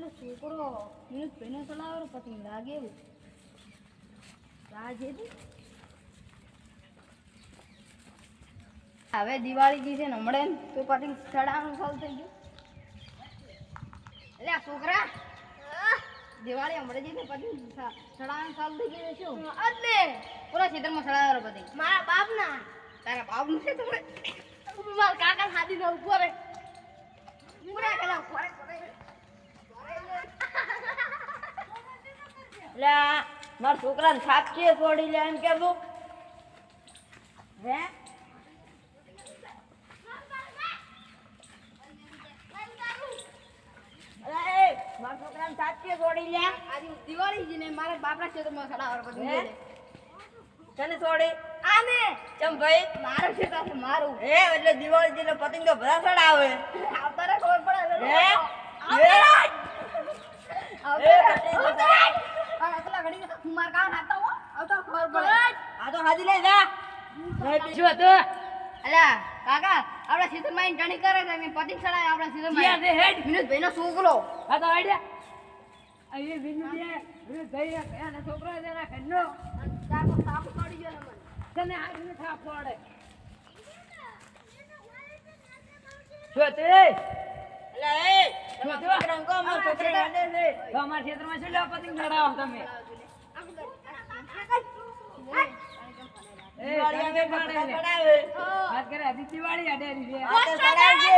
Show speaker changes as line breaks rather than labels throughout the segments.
એટલે છોકરો મિનિટ પહેને ચલાવે પતંગ લાગે એવું રાજેથી હવે દિવાળી જી છે ને હમણે તો પતંગ ચડાવવાનું ચાલુ થઈ ગયું એટલે આ છોકરા દિવાળી હમણે જી પતંગ ચડાવવાનું ચાલુ થઈ ગયું શું એટલે પૂરા ક્ષેત્રમાં ચડાવેલો પતંગ મારા બાપના તારા બાપનું છે તમને મારા કાકા હાથી ના ઉપર પૂરા કેલા ઉપર
એટલે મારા છોકરાને સાચી છોડી લે એમ કેવું હે મારા છોકરાને સાચી છોડી લે
આજે દિવાળી છે ને મારા બાપના ક્ષેત્રમાં ચડાવવાનો પતંગ
તને છોડી
આને
ચમ ભાઈ
મારું ક્ષેત્ર છે મારું
હે એટલે દિવાળી જીને પતંગ તો બધા ચડાવે
આવતારે ખબર પડે
હે
પેલા ઘડી હું માર કામ નાખતા હો આવતા ખબર પડે
આ તો હાજી લઈ જા
બીજું હતું
અલ્યા કાકા આપણા ક્ષેત્રમાં આઈને ટણી કરે છે મેં પતંગ ચડાવે આપણા ક્ષેત્રમાં વિનોદભાઈ નો છોકરો
હા તો આઈડિયા અહીં વિનુભાઈ એના છોકરો એના ઘરનો
તાપ પડી ગયો ને
તને આવીને થાપ પડે શું તે
એટલે એ તમારા છોકરાને કહો મારા છોકરાને અડે છે
તો અમારા ક્ષેત્રમાં શું લેવા પતંગ ચડાવો તમે
દિવાળી આવે પતંગ ચડાવે
વાત કરે હજી દિવાળી અડેરી છે
આ તો ચડાવજે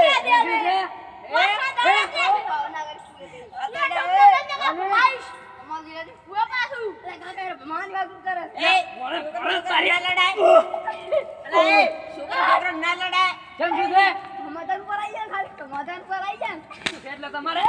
કેમ શું છે
સમાધાન પર આવી જાય ખાલી સમાધાન પર આવી જાય
એટલે તમારે